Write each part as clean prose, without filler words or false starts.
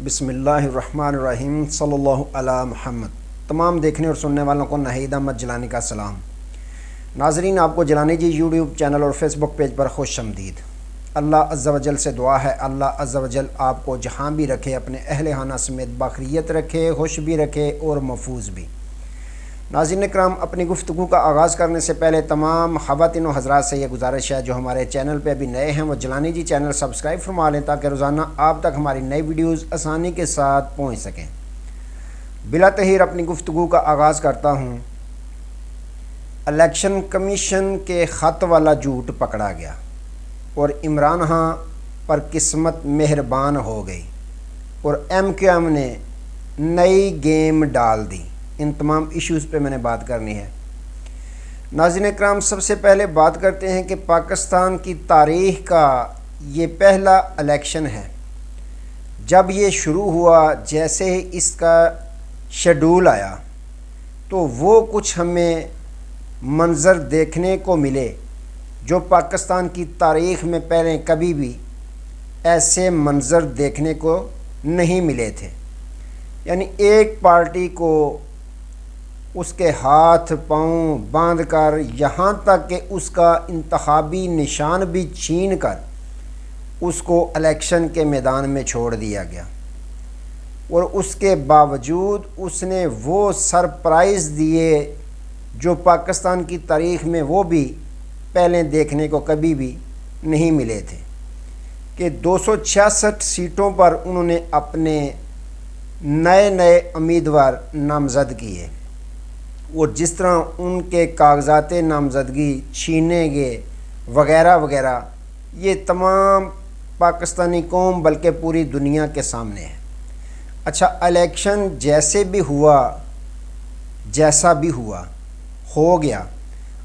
بسم اللہ الرحمن الرحیم صلی اللہ علی محمد۔ تمام دیکھنے اور سننے والوں کو ناہید احمد جیلانی کا سلام۔ ناظرین، آپ کو جیلانی جی یوٹیوب چینل اور فیس بک پیج پر خوش آمدید۔ اللہ عز و جل سے دعا ہے اللہ عز و جل آپ کو جہاں بھی رکھے، اپنے اہل خانہ سمیت باخیریت رکھے، خوش بھی رکھے اور محفوظ بھی۔ ناظرین کرام، اپنی گفتگو کا آغاز کرنے سے پہلے تمام خواتین و حضرات سے یہ گزارش ہے جو ہمارے چینل پہ ابھی نئے ہیں وہ جیلانی جی چینل سبسکرائب فرما لیں تاکہ روزانہ آپ تک ہماری نئی ویڈیوز آسانی کے ساتھ پہنچ سکیں۔ بلا تاخیر اپنی گفتگو کا آغاز کرتا ہوں۔ الیکشن کمیشن کے خط والا جھوٹ پکڑا گیا اور عمران خان پر قسمت مہربان ہو گئی اور ایم کیو ایم نے نئی گیم ڈال دی۔ ان تمام ایشوز پہ میں نے بات کرنی ہے۔ ناظرین اکرام، سب سے پہلے بات کرتے ہیں کہ پاکستان کی تاریخ کا یہ پہلا الیکشن ہے۔ جب یہ شروع ہوا، جیسے ہی اس کا شیڈول آیا تو وہ کچھ ہمیں منظر دیکھنے کو ملے جو پاکستان کی تاریخ میں پہلے کبھی بھی ایسے منظر دیکھنے کو نہیں ملے تھے۔ یعنی ایک پارٹی کو اس کے ہاتھ پاؤں باندھ کر یہاں تک کہ اس کا انتخابی نشان بھی چھین کر اس کو الیکشن کے میدان میں چھوڑ دیا گیا، اور اس کے باوجود اس نے وہ سرپرائز دیے جو پاکستان کی تاریخ میں وہ بھی پہلے دیکھنے کو کبھی بھی نہیں ملے تھے کہ 266 سیٹوں پر انہوں نے اپنے نئے امیدوار نامزد کیے، اور جس طرح ان کے کاغذات نامزدگی چھینے گئے وغیرہ وغیرہ، یہ تمام پاکستانی قوم بلکہ پوری دنیا کے سامنے ہے۔ اچھا، الیکشن جیسے بھی ہوا، جیسا بھی ہوا، ہو گیا۔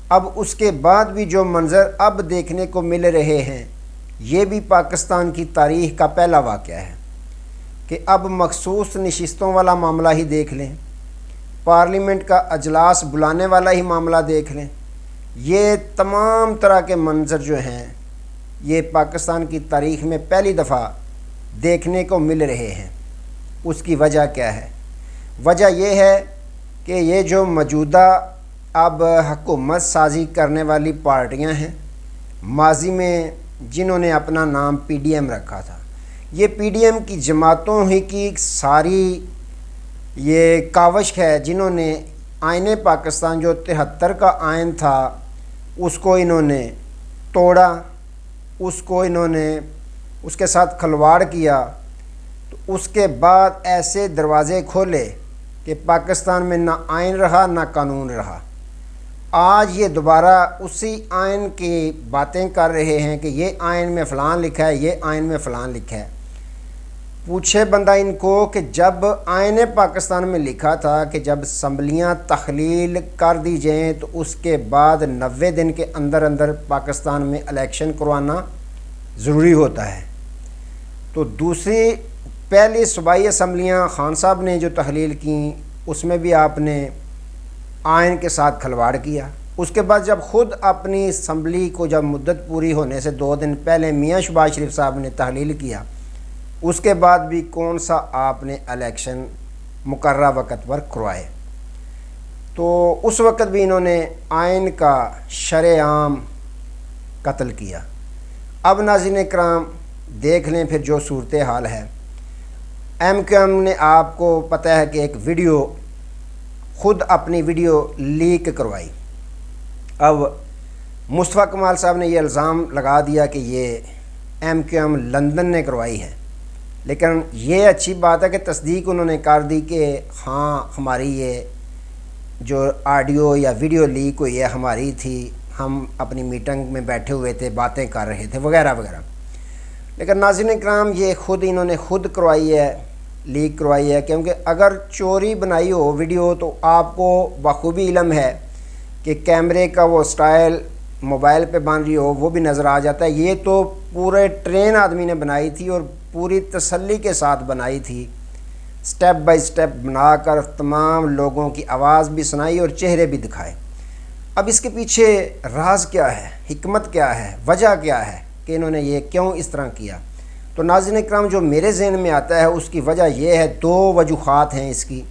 اب اس کے بعد بھی جو منظر اب دیکھنے کو مل رہے ہیں، یہ بھی پاکستان کی تاریخ کا پہلا واقعہ ہے کہ اب مخصوص نشستوں والا معاملہ ہی دیکھ لیں، پارلیمنٹ کا اجلاس بلانے والا ہی معاملہ دیکھ لیں، یہ تمام طرح کے منظر جو ہیں یہ پاکستان کی تاریخ میں پہلی دفعہ دیکھنے کو مل رہے ہیں۔ اس کی وجہ کیا ہے؟ وجہ یہ ہے کہ یہ جو موجودہ اب حکومت سازی کرنے والی پارٹیاں ہیں، ماضی میں جنہوں نے اپنا نام پی ڈی ایم رکھا تھا، یہ پی ڈی ایم کی جماعتوں ہی کی ساری یہ کاوش ہے جنہوں نے آئین پاکستان جو 73 کا آئین تھا اس کو انہوں نے توڑا، اس کو انہوں نے اس کے ساتھ کھلواڑ کیا، تو اس کے بعد ایسے دروازے کھولے کہ پاکستان میں نہ آئین رہا نہ قانون رہا۔ آج یہ دوبارہ اسی آئین کی باتیں کر رہے ہیں کہ یہ آئین میں فلان لکھا ہے، یہ آئین میں فلان لکھا ہے۔ پوچھے بندہ ان کو کہ جب آئین پاکستان میں لکھا تھا کہ جب اسمبلیاں تخلیل کر دی جائیں تو اس کے بعد 90 دن کے اندر پاکستان میں الیکشن کروانا ضروری ہوتا ہے، تو دوسری پہلی صوبائی اسمبلیاں خان صاحب نے جو تحلیل کیں اس میں بھی آپ نے آئین کے ساتھ کھلواڑ کیا۔ اس کے بعد جب خود اپنی اسمبلی کو جب مدت پوری ہونے سے 2 دن پہلے میاں شہباز شریف صاحب نے تحلیل کیا، اس کے بعد بھی کون سا آپ نے الیکشن مقررہ وقت پر کروائے، تو اس وقت بھی انہوں نے آئین کا شرع عام قتل کیا۔ اب ناظرین کرام دیکھ لیں پھر جو صورتحال ہے۔ ایم کیو ایم نے آپ کو پتہ ہے کہ ایک ویڈیو خود اپنی ویڈیو لیک کروائی۔ اب مصطفیٰ کمال صاحب نے یہ الزام لگا دیا کہ یہ ایم کیو ایم لندن نے کروائی ہے، لیکن یہ اچھی بات ہے کہ تصدیق انہوں نے کر دی کہ ہاں ہماری یہ جو آڈیو یا ویڈیو لیک ہوئی ہے ہماری تھی، ہم اپنی میٹنگ میں بیٹھے ہوئے تھے، باتیں کر رہے تھے وغیرہ وغیرہ۔ لیکن ناظرین اکرام، یہ انہوں نے خود کروائی ہے، لیک کروائی ہے، کیونکہ اگر چوری بنائی ہو ویڈیو تو آپ کو بخوبی علم ہے کہ کیمرے کا وہ سٹائل موبائل پہ بن رہی ہو وہ بھی نظر آ جاتا ہے۔ یہ تو پورے ٹرین آدمی نے بنائی تھی اور پوری تسلی کے ساتھ بنائی تھی، سٹیپ بائی سٹیپ بنا کر تمام لوگوں کی آواز بھی سنائی اور چہرے بھی دکھائے۔ اب اس کے پیچھے راز کیا ہے، حکمت کیا ہے، وجہ کیا ہے کہ انہوں نے یہ کیوں اس طرح کیا؟ تو ناظرین اکرام جو میرے ذہن میں آتا ہے اس کی وجہ یہ ہے، دو وجوہات ہیں اس کی۔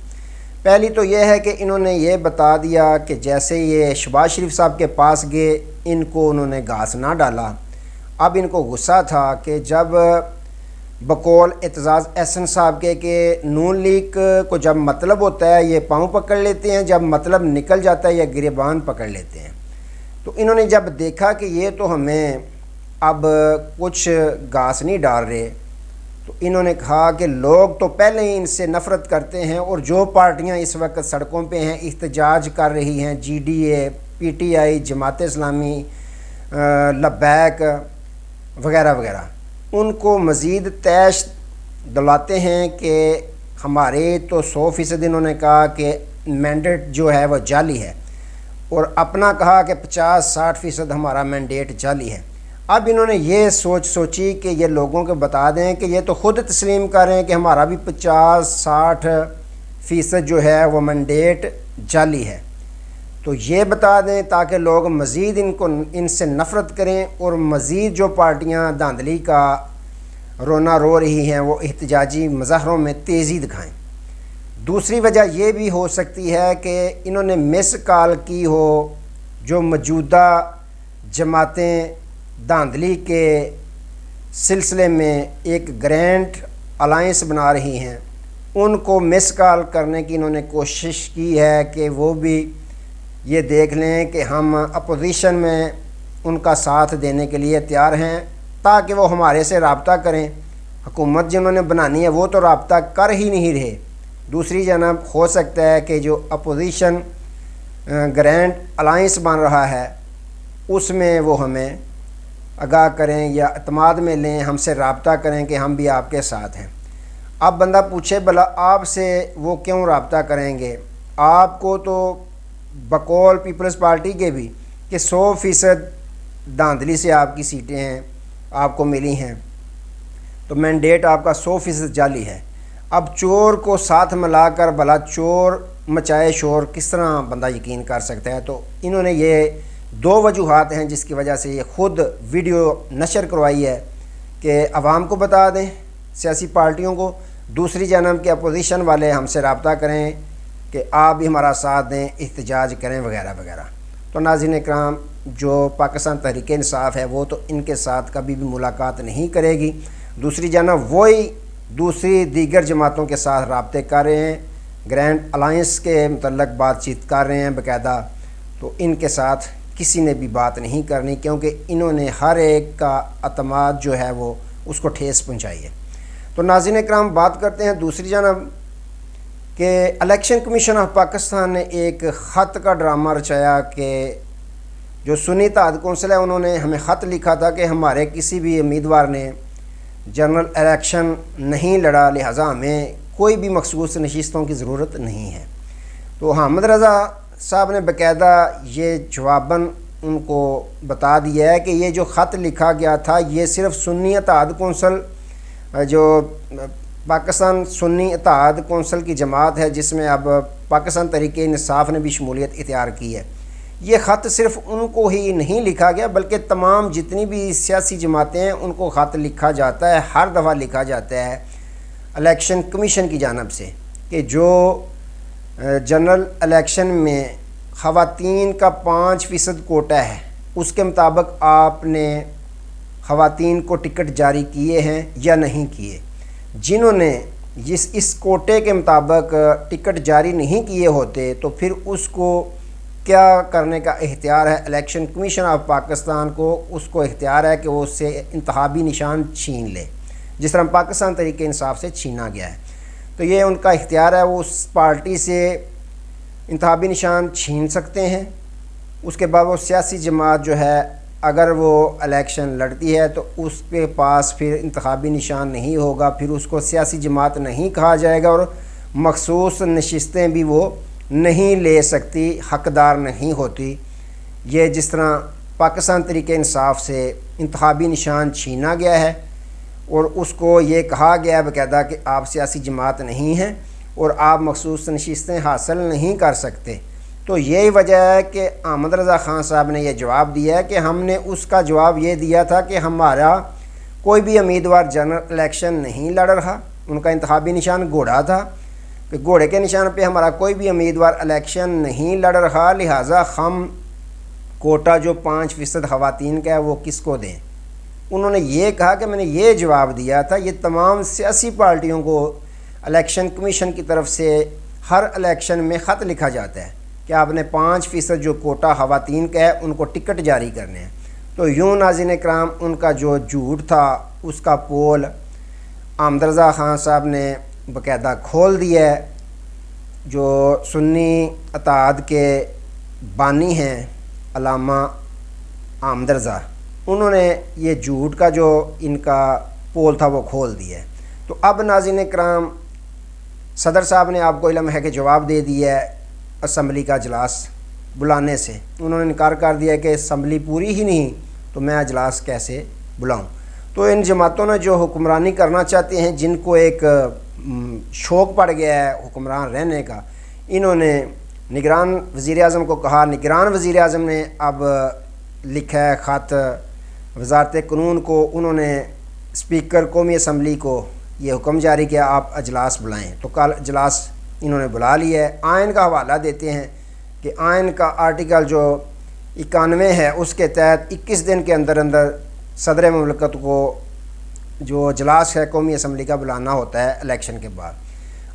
پہلی تو یہ ہے کہ انہوں نے یہ بتا دیا کہ جیسے یہ شہباز شریف صاحب کے پاس گئے، ان کو انہوں نے گھاس نہ ڈالا۔ اب ان کو غصہ تھا کہ جب بقول اعتزاز احسن صاحب کے کہ نون لیگ کو جب مطلب ہوتا ہے یہ پاؤں پکڑ لیتے ہیں، جب مطلب نکل جاتا ہے یہ گریبان پکڑ لیتے ہیں۔ تو انہوں نے جب دیکھا کہ یہ تو ہمیں اب کچھ گھاس نہیں ڈال رہے، تو انہوں نے کہا کہ لوگ تو پہلے ہی ان سے نفرت کرتے ہیں، اور جو پارٹیاں اس وقت سڑکوں پہ ہیں، احتجاج کر رہی ہیں، G D A, P T I, Jamaat Islami, لبیک وغیرہ وغیرہ، ان کو مزید تیش دلاتے ہیں کہ ہمارے تو 100% انہوں نے کہا کہ مینڈیٹ جو ہے وہ جعلی ہے، اور اپنا کہا کہ 50-60% ہمارا مینڈیٹ جعلی ہے۔ اب انہوں نے یہ سوچی کہ یہ لوگوں کو بتا دیں کہ یہ تو خود تسلیم کر رہے ہیں کہ ہمارا بھی 50-60% جو ہے وہ مینڈیٹ جعلی ہے، تو یہ بتا دیں تاکہ لوگ مزید ان سے نفرت کریں، اور مزید جو پارٹیاں دھاندلی کا رونا رو رہی ہیں وہ احتجاجی مظاہروں میں تیزی دکھائیں۔ دوسری وجہ یہ بھی ہو سکتی ہے کہ انہوں نے مس کال کی ہو، جو موجودہ جماعتیں دھاندلی کے سلسلے میں ایک گرینڈ الائنس بنا رہی ہیں، ان کو مس کال کرنے کی انہوں نے کوشش کی ہے کہ وہ بھی یہ دیکھ لیں کہ ہم اپوزیشن میں ان کا ساتھ دینے کے لیے تیار ہیں، تاکہ وہ ہمارے سے رابطہ کریں۔ حکومت جنہوں نے بنانی ہے وہ تو رابطہ کر ہی نہیں رہے۔ دوسری جانب ہو سکتا ہے کہ جو اپوزیشن گرینڈ الائنس بن رہا ہے اس میں وہ ہمیں آگاہ کریں یا اعتماد میں لیں، ہم سے رابطہ کریں کہ ہم بھی آپ کے ساتھ ہیں۔ اب بندہ پوچھے بھلا آپ سے وہ کیوں رابطہ کریں گے؟ آپ کو تو بقول پیپلز پارٹی کے بھی کہ 100% دھاندلی سے آپ کی سیٹیں ہیں، آپ کو ملی ہیں، تو مینڈیٹ آپ کا 100% جعلی ہے۔ اب چور کو ساتھ ملا کر بھلا چور مچائے شور کس طرح بندہ یقین کر سکتا ہے؟ تو انہوں نے یہ دو وجوہات ہیں جس کی وجہ سے یہ خود ویڈیو نشر کروائی ہے کہ عوام کو بتا دیں، سیاسی پارٹیوں کو، دوسری جانب کے اپوزیشن والے ہم سے رابطہ کریں کہ آپ بھی ہمارا ساتھ دیں، احتجاج کریں وغیرہ وغیرہ۔ تو ناظرین اکرام، جو پاکستان تحریک انصاف ہے وہ تو ان کے ساتھ کبھی بھی ملاقات نہیں کرے گی، دوسری جانب وہی دوسری دیگر جماعتوں کے ساتھ رابطے کر رہے ہیں، گرینڈ الائنس کے متعلق بات چیت کر رہے ہیں باقاعدہ، تو ان کے ساتھ کسی نے بھی بات نہیں کرنی، کیونکہ انہوں نے ہر ایک کا اعتماد جو ہے وہ اس کو ٹھیس پہنچائی ہے۔ تو ناظرین اکرام، بات کرتے ہیں دوسری جانب کہ الیکشن کمیشن آف پاکستان نے ایک خط کا ڈرامہ رچایا کہ جو سنی اتحاد کونسل ہے انہوں نے ہمیں خط لکھا تھا کہ ہمارے کسی بھی امیدوار نے جنرل الیکشن نہیں لڑا، لہٰذا ہمیں کوئی بھی مخصوص نشستوں کی ضرورت نہیں ہے۔ تو حامد رضا صاحب نے باقاعدہ یہ جواباً ان کو بتا دیا ہے کہ یہ جو خط لکھا گیا تھا یہ صرف سنی اتحاد کونسل، جو پاکستان سنی اتحاد کونسل کی جماعت ہے جس میں اب پاکستان تحریک انصاف نے بھی شمولیت اختیار کی ہے، یہ خط صرف ان کو ہی نہیں لکھا گیا بلکہ تمام جتنی بھی سیاسی جماعتیں ہیں ان کو خط لکھا جاتا ہے، ہر دفعہ لکھا جاتا ہے الیکشن کمیشن کی جانب سے کہ جو جنرل الیکشن میں خواتین کا 5% کوٹہ ہے اس کے مطابق آپ نے خواتین کو ٹکٹ جاری کیے ہیں یا نہیں کیے۔ جنہوں نے اس کوٹے کے مطابق ٹکٹ جاری نہیں کیے ہوتے تو پھر اس کو کیا کرنے کا اختیار ہے الیکشن کمیشن آف پاکستان کو؟ اس کو اختیار ہے کہ وہ اس سے انتخابی نشان چھین لے، جس طرح پاکستان تحریک انصاف سے چھینا گیا ہے۔ تو یہ ان کا اختیار ہے، وہ اس پارٹی سے انتخابی نشان چھین سکتے ہیں۔ اس کے بعد وہ سیاسی جماعت جو ہے اگر وہ الیکشن لڑتی ہے تو اس کے پاس پھر انتخابی نشان نہیں ہوگا، پھر اس کو سیاسی جماعت نہیں کہا جائے گا، اور مخصوص نشستیں بھی وہ نہیں لے سکتی، حقدار نہیں ہوتی۔ یہ جس طرح پاکستان تحریک انصاف سے انتخابی نشان چھینا گیا ہے اور اس کو یہ کہا گیا ہے باقاعدہ کہ آپ سیاسی جماعت نہیں ہیں اور آپ مخصوص نشستیں حاصل نہیں کر سکتے، تو یہی وجہ ہے کہ حامد رضا خان صاحب نے یہ جواب دیا ہے کہ ہم نے اس کا جواب یہ دیا تھا کہ ہمارا کوئی بھی امیدوار جنرل الیکشن نہیں لڑ رہا، ان کا انتخابی نشان گھوڑا تھا کہ گھوڑے کے نشان پہ ہمارا کوئی بھی امیدوار الیکشن نہیں لڑ رہا، لہٰذا ہم کوٹا جو 5% خواتین کا ہے وہ کس کو دیں۔ انہوں نے یہ کہا کہ میں نے یہ جواب دیا تھا، یہ تمام سیاسی پارٹیوں کو الیکشن کمیشن کی طرف سے ہر الیکشن میں خط لکھا جاتا ہے کہ آپ نے 5% جو کوٹا خواتین کا ہے ان کو ٹکٹ جاری کرنے ہیں۔ تو یوں ناظرین اکرام ان کا جو جھوٹ تھا اس کا پول احمد رضا خان صاحب نے باقاعدہ کھول دیا ہے، جو سنی اتحاد کے بانی ہیں علامہ احمد رضا، انہوں نے یہ جھوٹ کا جو ان کا پول تھا وہ کھول دیا ہے۔ تو اب ناظرین اکرام صدر صاحب نے آپ کو علم ہے کہ جواب دے دیا ہے اسمبلی کا اجلاس بلانے سے، انہوں نے انکار کر دیا کہ اسمبلی پوری ہی نہیں تو میں اجلاس کیسے بلاؤں۔ تو ان جماعتوں نے جو حکمرانی کرنا چاہتے ہیں، جن کو ایک شوق پڑ گیا ہے حکمران رہنے کا، انہوں نے نگران وزیر اعظم کو کہا، نگران وزیر اعظم نے اب لکھا ہے خط وزارت قانون کو، انہوں نے اسپیکر قومی اسمبلی کو یہ حکم جاری کیا آپ اجلاس بلائیں۔ تو کل اجلاس انہوں نے بلا لیا ہے۔ آئین کا حوالہ دیتے ہیں کہ آئین کا آرٹیکل جو 91 ہے اس کے تحت 21 دن کے اندر اندر صدر مملکت کو جو اجلاس ہے قومی اسمبلی کا بلانا ہوتا ہے الیکشن کے بعد۔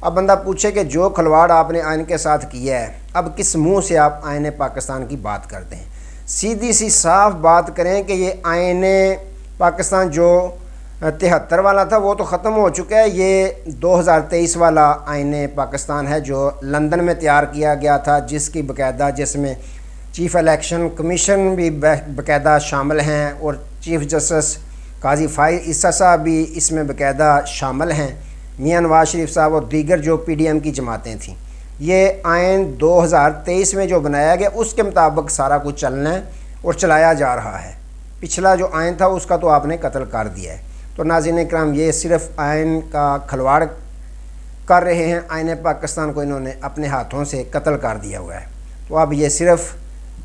اب بندہ پوچھے کہ جو کھلواڑ آپ نے آئین کے ساتھ کیا ہے، اب کس منہ سے آپ آئین پاکستان کی بات کرتے ہیں؟ سیدھی سی صاف بات کریں کہ یہ آئین پاکستان جو 73 والا تھا وہ تو ختم ہو چکا ہے، یہ 2023 والا آئین پاکستان ہے جو لندن میں تیار کیا گیا تھا، جس کی باقاعدہ جس میں چیف الیکشن کمیشن بھی باقاعدہ شامل ہیں اور چیف جسٹس قاضی فائز عیسیٰ صاحب بھی اس میں باقاعدہ شامل ہیں، میاں نواز شریف صاحب اور دیگر جو پی ڈی ایم کی جماعتیں تھیں۔ یہ آئین 2023 میں جو بنایا گیا اس کے مطابق سارا کچھ چلنا ہے اور چلایا جا رہا ہے۔ پچھلا جو آئین تھا اس کا تو آپ نے قتل کر دیا ہے۔ تو ناظرین اکرام یہ صرف آئین کا کھلواڑ کر رہے ہیں، آئین پاکستان کو انہوں نے اپنے ہاتھوں سے قتل کر دیا ہوا ہے۔ تو اب یہ صرف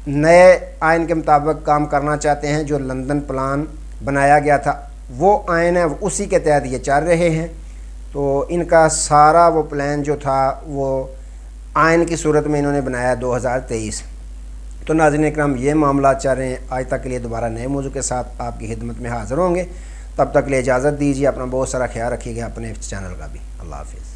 نئے آئین کے مطابق کام کرنا چاہتے ہیں، جو لندن پلان بنایا گیا تھا وہ آئین ہے، اسی کے تحت یہ چل رہے ہیں۔ تو ان کا سارا وہ پلان جو تھا وہ آئین کی صورت میں انہوں نے بنایا 2023۔ تو ناظرین اکرام یہ معاملات چل رہے ہیں۔ آج تک کے لیے دوبارہ نئے موضوع کے ساتھ آپ کی خدمت میں حاضر ہوں گے، تب تک کے لیے اجازت دیجیے، اپنا بہت سارا خیال رکھیے گا، اپنے چینل کا بھی۔ اللہ حافظ۔